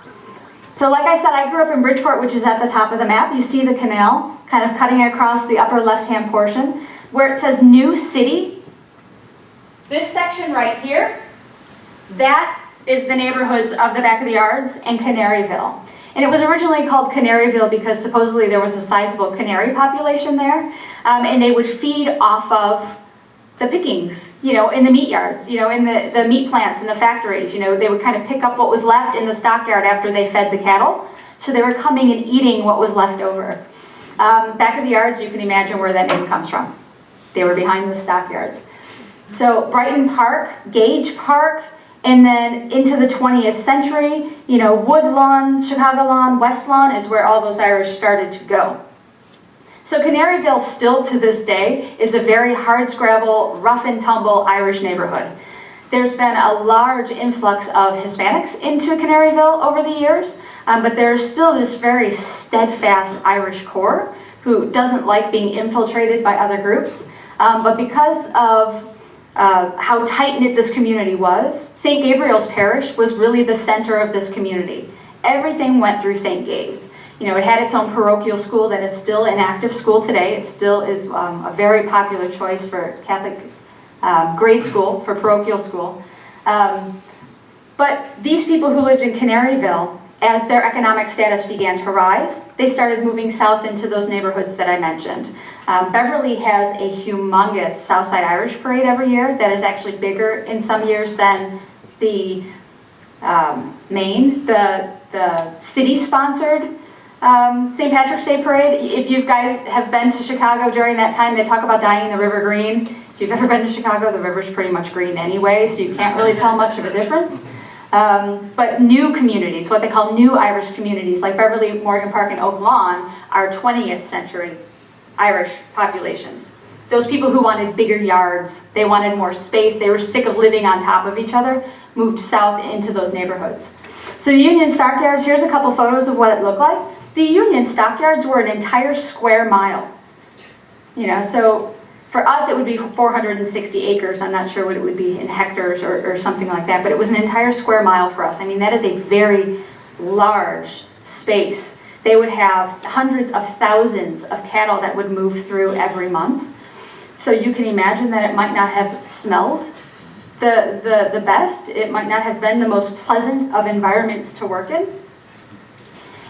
So like I said, I grew up in Bridgeport, which is at the top of the map. You see the canal kind of cutting across the upper left-hand portion, where it says New City. This section right here, that is the neighborhoods of the Back of the Yards and Canaryville. And it was originally called Canaryville because supposedly there was a sizable canary population there, and they would feed off of the pickings, you know, in the meat yards, you know, in the meat plants, in the factories. You know, they would kind of pick up what was left in the stockyard after they fed the cattle, so they were coming and eating what was left over. Back of the Yards, you can imagine where that name comes from. They were behind the stockyards. So Brighton Park, Gage Park, and then into the 20th century, you know, Woodlawn, Chicago Lawn, West Lawn is where all those Irish started to go. So Canaryville still to this day is a very hardscrabble, rough and tumble Irish neighborhood. There's been a large influx of Hispanics into Canaryville over the years, but there's still this very steadfast Irish core who doesn't like being infiltrated by other groups. But because of how tight-knit this community was, St. Gabriel's Parish was really the center of this community. Everything went through St. Gabe's. You know, it had its own parochial school that is still an active school today. It still is a very popular choice for Catholic grade school, for parochial school. But these people who lived in Canaryville as their economic status began to rise, they started moving south into those neighborhoods that I mentioned. Beverly has a humongous Southside Irish Parade every year that is actually bigger in some years than the Maine, the city-sponsored St. Patrick's Day Parade. If you guys have been to Chicago during that time, they talk about dyeing the river green. If you've ever been to Chicago, the river's pretty much green anyway, so you can't really tell much of a difference. But new communities, what they call new Irish communities, like Beverly, Morgan Park, and Oak Lawn, are 20th century Irish populations. Those people who wanted bigger yards, they wanted more space, they were sick of living on top of each other, moved south into those neighborhoods. So the Union Stockyards, here's a couple photos of what it looked like. The Union Stockyards were an entire square mile. You know, so for us it would be 460 acres. I'm not sure what it would be in hectares or something like that, but it was an entire square mile for us. I mean, that is a very large space. They would have hundreds of thousands of cattle that would move through every month. So you can imagine that it might not have smelled the best. It might not have been the most pleasant of environments to work in.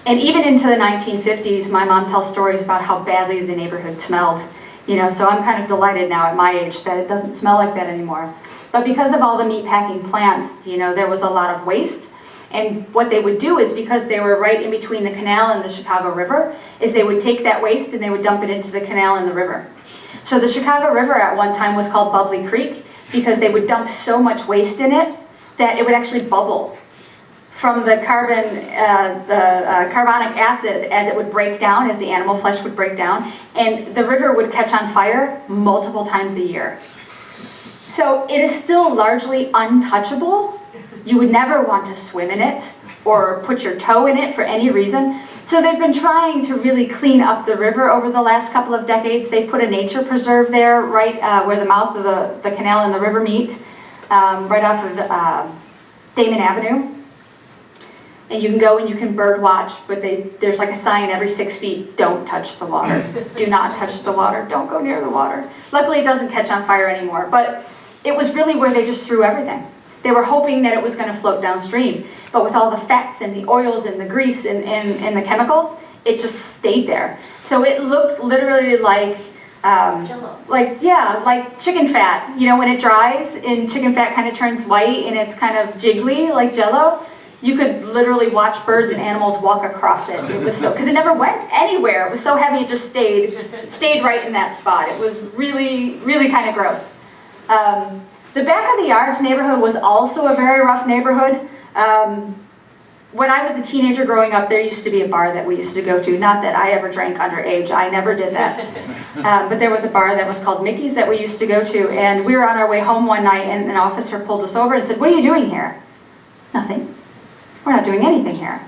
And even into the 1950s, my mom tells stories about how badly the neighborhood smelled. You know, so I'm kind of delighted now at my age that it doesn't smell like that anymore. But because of all the meatpacking plants, you know, there was a lot of waste. And what they would do is, because they were right in between the canal and the Chicago River, is they would take that waste and they would dump it into the canal and the river. So the Chicago River at one time was called Bubbly Creek because they would dump so much waste in it that it would actually bubble from the carbonic acid as it would break down, as the animal flesh would break down, and the river would catch on fire multiple times a year. So it is still largely untouchable. You would never want to swim in it or put your toe in it for any reason. So they've been trying to really clean up the river over the last couple of decades. They put a nature preserve there, right where the mouth of the canal and the river meet, right off of Damon Avenue. And you can go and you can bird watch, but there's like a sign every 6 feet, don't touch the water. Do not touch the water, don't go near the water. Luckily it doesn't catch on fire anymore, but it was really where they just threw everything. They were hoping that it was going to float downstream, but with all the fats and the oils and the grease and the chemicals, it just stayed there. So it looked literally like, like chicken fat. You know, when it dries and chicken fat kind of turns white and it's kind of jiggly like Jell-O, you could literally watch birds and animals walk across it. It was so, because it never went anywhere. It was so heavy, it just stayed right in that spot. It was really, really kind of gross. The back of the yards neighborhood was also a very rough neighborhood. When I was a teenager growing up, there used to be a bar that we used to go to. Not that I ever drank underage, I never did that. But there was a bar that was called Mickey's that we used to go to, and we were on our way home one night and an officer pulled us over and said, "What are you doing here?" "Nothing. We're not doing anything here.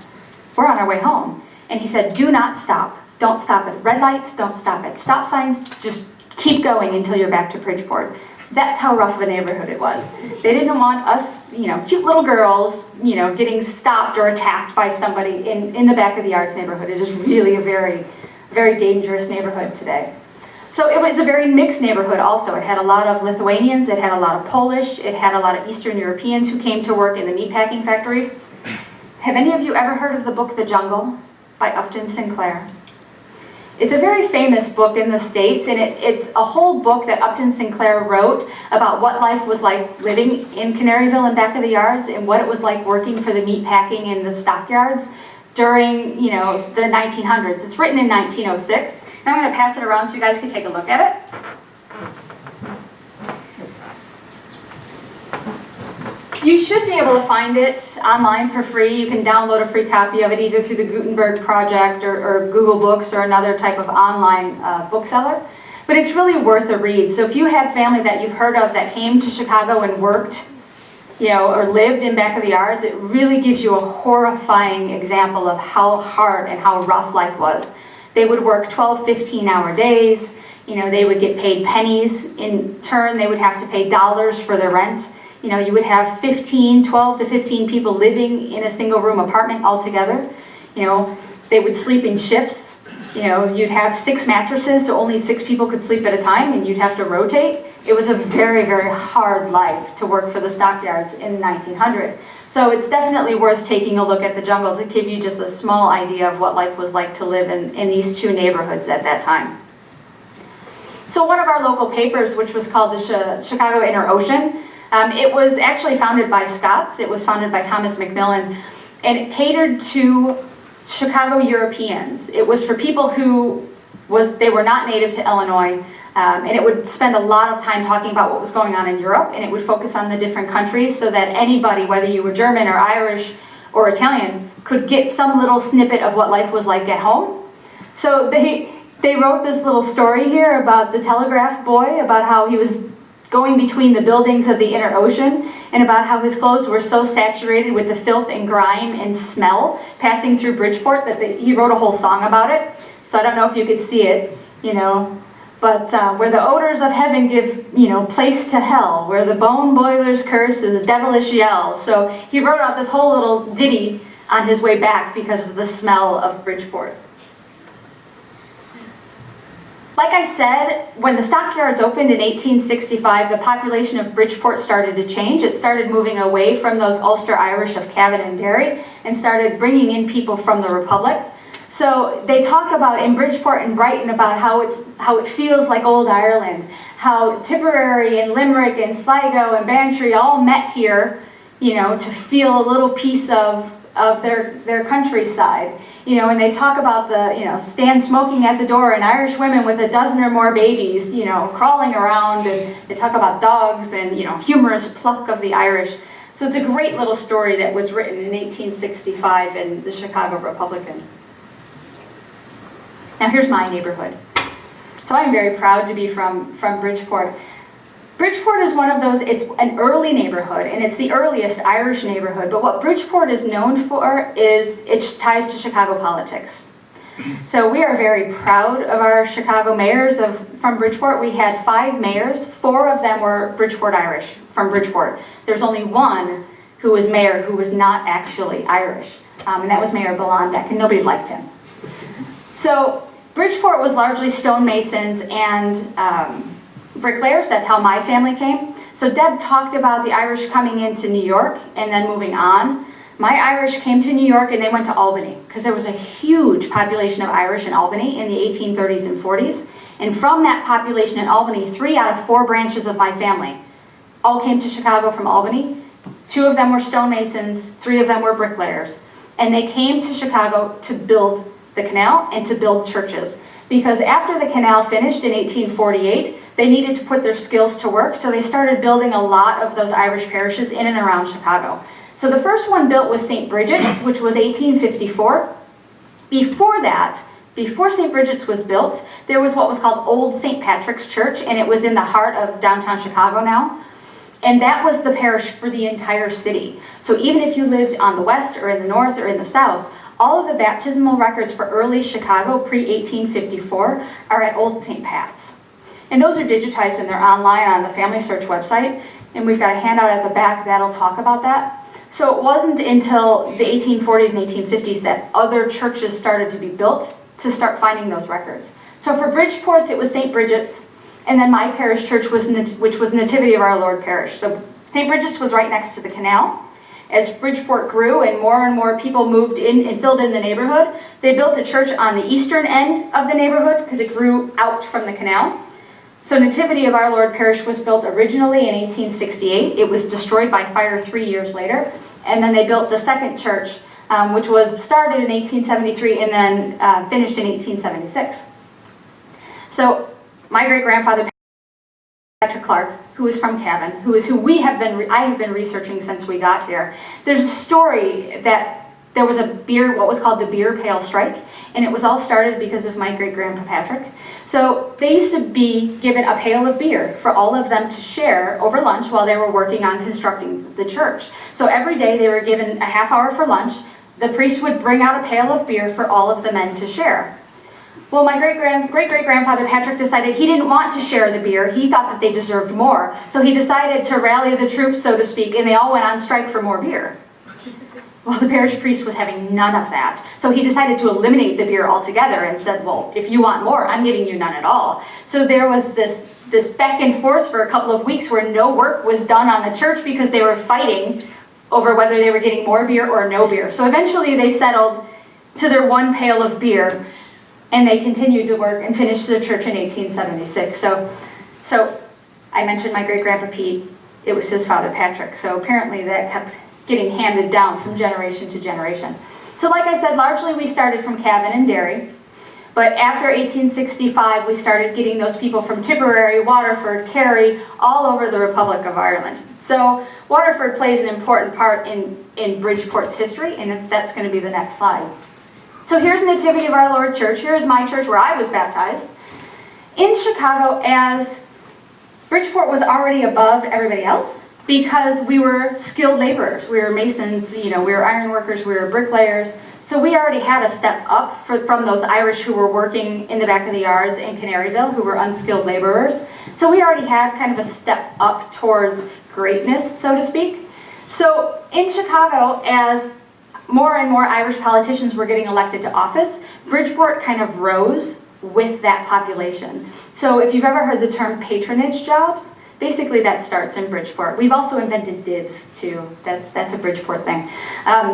We're on our way home." And he said, "Do not stop. Don't stop at red lights, don't stop at stop signs, just keep going until you're back to Bridgeport." That's how rough of a neighborhood it was. They didn't want us, you know, cute little girls, you know, getting stopped or attacked by somebody in the back of the yards neighborhood. It is really a very, very dangerous neighborhood today. So it was a very mixed neighborhood also. It had a lot of Lithuanians, it had a lot of Polish, it had a lot of Eastern Europeans who came to work in the meatpacking factories. Have any of you ever heard of the book The Jungle by Upton Sinclair? It's a very famous book in the States, and it's a whole book that Upton Sinclair wrote about what life was like living in Canaryville and back of the yards, and what it was like working for the meatpacking in the stockyards during, you know, the 1900s. It's written in 1906. And I'm going to pass it around so you guys can take a look at it. You should be able to find it online for free. You can download a free copy of it either through the Gutenberg Project or Google Books or another type of online bookseller. But it's really worth a read. So if you have family that you've heard of that came to Chicago and worked, you know, or lived in back of the yards, it really gives you a horrifying example of how hard and how rough life was. They would work 12, 15-hour days. You know, they would get paid pennies. In turn, they would have to pay dollars for their rent. You know, you would have 12 to 15 people living in a single room apartment all together. You know, they would sleep in shifts. You know, you'd have 6 mattresses, so only 6 people could sleep at a time, and you'd have to rotate. It was a very, very hard life to work for the stockyards in 1900. So it's definitely worth taking a look at the jungle to give you just a small idea of what life was like to live in these 2 neighborhoods at that time. So one of our local papers, which was called the Chicago Inner Ocean, it was actually founded by Scots. It was founded by Thomas Macmillan, and it catered to Chicago Europeans. It was for people who they were not native to Illinois, and it would spend a lot of time talking about what was going on in Europe, and it would focus on the different countries so that anybody, whether you were German or Irish or Italian, could get some little snippet of what life was like at home. So they wrote this little story here about the telegraph boy, about how he was going between the buildings of the inner ocean, and about how his clothes were so saturated with the filth and grime and smell passing through Bridgeport that he wrote a whole song about it. So I don't know if you could see it, you know, but where the odors of heaven give, you know, place to hell, where the bone boiler's curse is a devilish yell. So he wrote out this whole little ditty on his way back because of the smell of Bridgeport. Like I said, when the stockyards opened in 1865, the population of Bridgeport started to change. It started moving away from those Ulster Irish of Cavan and Derry and started bringing in people from the Republic. So they talk about in Bridgeport and Brighton about how it feels like old Ireland, how Tipperary and Limerick and Sligo and Bantry all met here, you know, to feel a little piece of their countryside. You know, and they talk about the, you know, stand smoking at the door and Irish women with a dozen or more babies, you know, crawling around, and they talk about dogs and, you know, humorous pluck of the Irish. So it's a great little story that was written in 1865 in the Chicago Republican. Now here's my neighborhood. So I'm very proud to be from Bridgeport. Bridgeport is one of those, it's an early neighborhood, and it's the earliest Irish neighborhood, but what Bridgeport is known for is its ties to Chicago politics. So we are very proud of our Chicago mayors from Bridgeport. We had 5 mayors, 4 of them were Bridgeport Irish, from Bridgeport. There's only one who was mayor who was not actually Irish, and that was Mayor Belondeck, and nobody liked him. So Bridgeport was largely stonemasons and bricklayers. That's how my family came. So Deb talked about the Irish coming into New York and then moving on. My Irish came to New York and they went to Albany because there was a huge population of Irish in Albany in the 1830s and 40s. And from that population in Albany, 3 out of 4 branches of my family all came to Chicago from Albany. 2 of them were stonemasons, 3 of them were bricklayers. And they came to Chicago to build the canal and to build churches. Because after the canal finished in 1848, they needed to put their skills to work, so they started building a lot of those Irish parishes in and around Chicago. So the first one built was St. Bridget's, which was 1854. Before that, before St. Bridget's was built, there was what was called Old St. Patrick's Church, and it was in the heart of downtown Chicago now. And that was the parish for the entire city. So even if you lived on the west or in the north or in the south, all of the baptismal records for early Chicago pre-1854 are at Old St. Pat's. And those are digitized and they're online on the Family Search website. And we've got a handout at the back that'll talk about that. So it wasn't until the 1840s and 1850s that other churches started to be built to start finding those records. So for Bridgeport's, it was St. Bridget's, and then my parish church, which was Nativity of Our Lord Parish. So St. Bridget's was right next to the canal. As Bridgeport grew and more people moved in and filled in the neighborhood, they built a church on the eastern end of the neighborhood because it grew out from the canal. So Nativity of Our Lord Parish was built originally in 1868. It was destroyed by fire 3 years later. And then they built the second church, which was started in 1873 and then finished in 1876. So my great-grandfather, Patrick Clark, who is from Cavan, who I have been researching since we got here. There's a story that there was what was called the beer pail strike, and it was all started because of my great-grandpa Patrick. So they used to be given a pail of beer for all of them to share over lunch while they were working on constructing the church. So every day they were given a half hour for lunch. The priest would bring out a pail of beer for all of the men to share. Well, my great-great-grandfather Patrick decided he didn't want to share the beer. He thought that they deserved more. So he decided to rally the troops, so to speak, and they all went on strike for more beer. Well, the parish priest was having none of that. So he decided to eliminate the beer altogether and said, well, if you want more, I'm giving you none at all. So there was this back and forth for a couple of weeks where no work was done on the church because they were fighting over whether they were getting more beer or no beer. So eventually they settled to their one pail of beer, and they continued to work and finished their church in 1876. So I mentioned my great-grandpa Pete. It was his father Patrick. So apparently that kept getting handed down from generation to generation. So like I said, largely we started from Cavan and Derry, but after 1865 we started getting those people from Tipperary, Waterford, Kerry, all over the Republic of Ireland. So Waterford plays an important part in Bridgeport's history, and that's going to be the next slide. So here's Nativity of Our Lord Church. Here's my church where I was baptized. In Chicago, as Bridgeport was already above everybody else, because we were skilled laborers. We were masons, we were iron workers, we were bricklayers. So we already had a step up from those Irish who were working in the back of the yards in Canaryville, who were unskilled laborers. So we already had kind of a step up towards greatness, so to speak. So in Chicago, as more and more Irish politicians were getting elected to office, Bridgeport kind of rose with that population. So if you've ever heard the term patronage jobs, basically that starts in Bridgeport. We've also invented dibs too. That's a Bridgeport thing.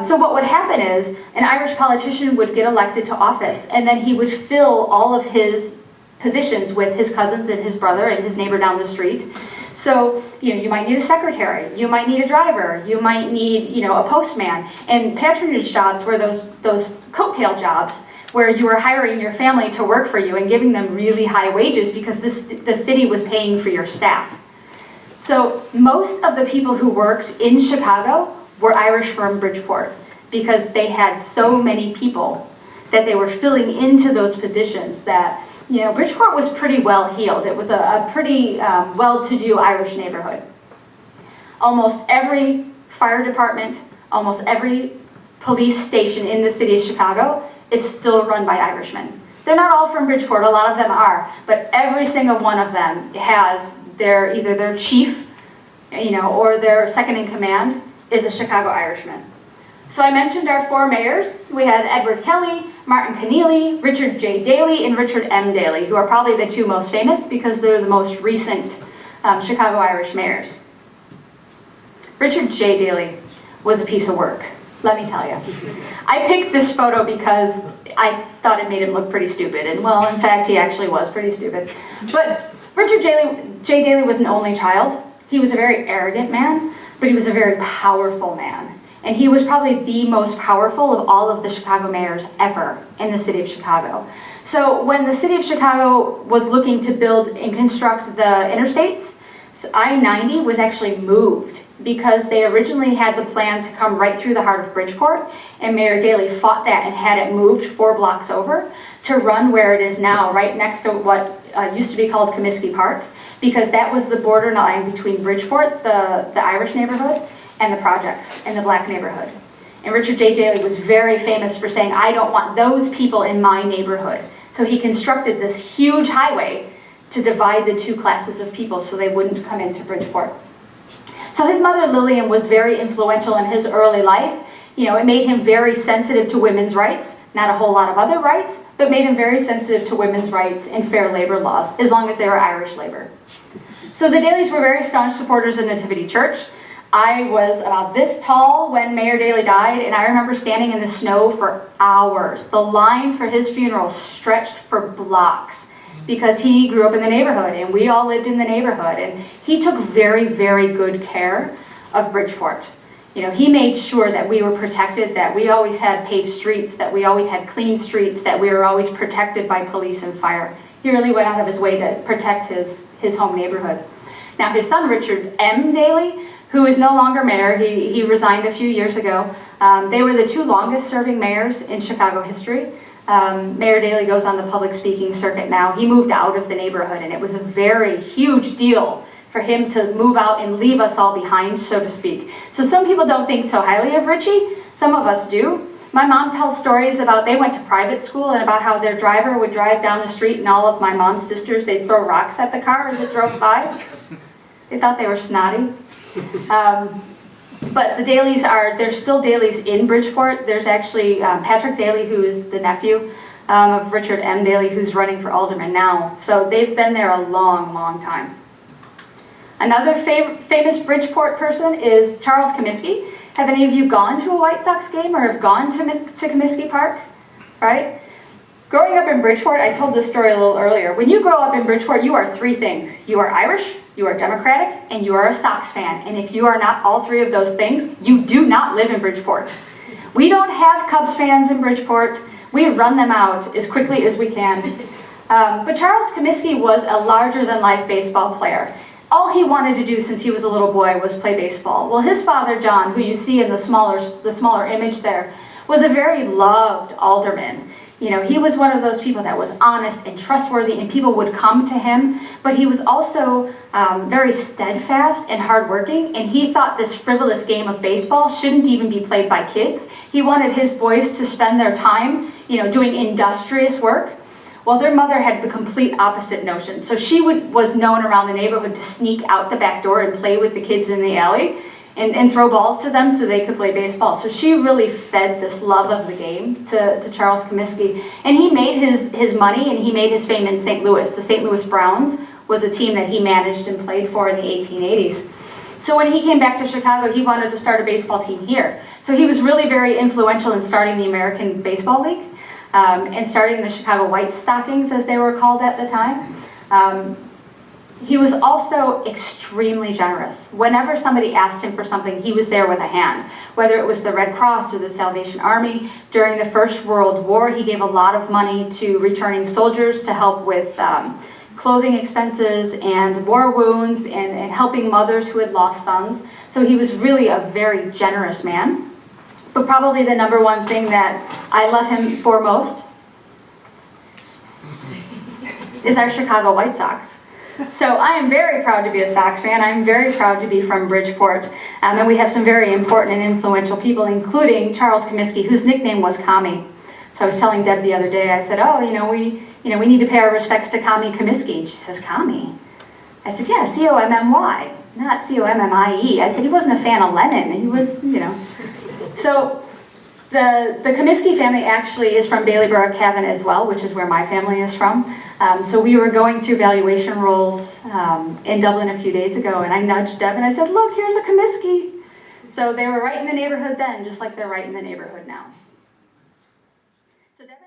So what would happen is an Irish politician would get elected to office, and then he would fill all of his positions with his cousins and his brother and his neighbor down the street. So you might need a secretary, you might need a driver, you might need a postman. And patronage jobs were those coattail jobs where you were hiring your family to work for you and giving them really high wages because the city was paying for your staff. So most of the people who worked in Chicago were Irish from Bridgeport because they had so many people that they were filling into those positions that, Bridgeport was pretty well heeled. It was a pretty well-to-do Irish neighborhood. Almost every fire department, almost every police station in the city of Chicago is still run by Irishmen. They're not all from Bridgeport, a lot of them are, but every single one of them has either their chief, or their second in command is a Chicago Irishman. So I mentioned our four mayors. We had Edward Kelly, Martin Keneally, Richard J. Daley, and Richard M. Daley, who are probably the two most famous because they're the most recent Chicago Irish mayors. Richard J. Daley was a piece of work, let me tell you. I picked this photo because I thought it made him look pretty stupid, and well, in fact, he actually was pretty stupid. But Richard J. Daley was an only child. He was a very arrogant man, but he was a very powerful man. And he was probably the most powerful of all of the Chicago mayors ever in the city of Chicago. So when the city of Chicago was looking to build and construct the interstates, I-90 was actually moved because they originally had the plan to come right through the heart of Bridgeport, and Mayor Daley fought that and had it moved 4 blocks over to run where it is now, right next to what used to be called Comiskey Park, because that was the border line between Bridgeport, the Irish neighborhood, and the projects in the black neighborhood. And Richard J. Daley was very famous for saying, I don't want those people in my neighborhood. So he constructed this huge highway to divide the two classes of people so they wouldn't come into Bridgeport. So his mother Lillian was very influential in his early life. It made him very sensitive to women's rights, not a whole lot of other rights, but made him very sensitive to women's rights and fair labor laws, as long as they were Irish labor. So the Daleys were very staunch supporters of Nativity Church. I was about this tall when Mayor Daley died, and I remember standing in the snow for hours. The line for his funeral stretched for blocks because he grew up in the neighborhood, and we all lived in the neighborhood, and he took very, very good care of Bridgeport. He made sure that we were protected, that we always had paved streets, that we always had clean streets, that we were always protected by police and fire. He really went out of his way to protect his home neighborhood. Now his son, Richard M. Daley, who is no longer mayor, he resigned a few years ago. They were the 2 longest serving mayors in Chicago history. Mayor Daley goes on the public speaking circuit now. He moved out of the neighborhood, and it was a very huge deal for him to move out and leave us all behind, so to speak. So some people don't think so highly of Richie. Some of us do. My mom tells stories about they went to private school and about how their driver would drive down the street and all of my mom's sisters, they'd throw rocks at the car as it drove by. They thought they were snotty. But the Dailies there's still Dailies in Bridgeport. There's actually Patrick Daly, who is the nephew of Richard M. Daly, who's running for alderman now. So they've been there a long, long time. Another famous Bridgeport person is Charles Comiskey. Have any of you gone to a White Sox game or have gone to Comiskey Park? Right? Growing up in Bridgeport, I told this story a little earlier. When you grow up in Bridgeport, you are three things. You are Irish, you are Democratic, and you are a Sox fan. And if you are not all three of those things, you do not live in Bridgeport. We don't have Cubs fans in Bridgeport. We run them out as quickly as we can. But Charles Comiskey was a larger-than-life baseball player. All he wanted to do since he was a little boy was play baseball. Well, his father, John, who you see in the smaller image there, was a very loved alderman. You know, he was one of those people that was honest and trustworthy, and people would come to him, but he was also very steadfast and hardworking, and he thought this frivolous game of baseball shouldn't even be played by kids. He wanted his boys to spend their time, you know, doing industrious work. Well, their mother had the complete opposite notion. So she was known around the neighborhood to sneak out the back door and play with the kids in the alley and throw balls to them so they could play baseball. So she really fed this love of the game to Charles Comiskey. And he made his money and he made his fame in St. Louis. The St. Louis Browns was a team that he managed and played for in the 1880s. So when he came back to Chicago, he wanted to start a baseball team here. So he was really very influential in starting the American Baseball League. And starting the Chicago White Stockings, as they were called at the time. He was also extremely generous. Whenever somebody asked him for something, he was there with a hand. Whether it was the Red Cross or the Salvation Army, during the First World War, he gave a lot of money to returning soldiers to help with clothing expenses and war wounds and helping mothers who had lost sons. So he was really a very generous man. But probably the number one thing that I love him for most is our Chicago White Sox. So I am very proud to be a Sox fan. I'm very proud to be from Bridgeport. And we have some very important and influential people, including Charles Comiskey, whose nickname was Commie. So I was telling Deb the other day, I said, oh, we need to pay our respects to Commie Comiskey. And she says, Commie? I said, yeah, C-O-M-M-Y, not C-O-M-M-I-E. I said, he wasn't a fan of Lennon. He was, So the Comiskey family actually is from Bailey-Borough, Cavan as well, which is where my family is from. So we were going through valuation rolls in Dublin a few days ago, and I nudged Deb and I said, look, here's a Comiskey. So they were right in the neighborhood then, just like they're right in the neighborhood now. So Deb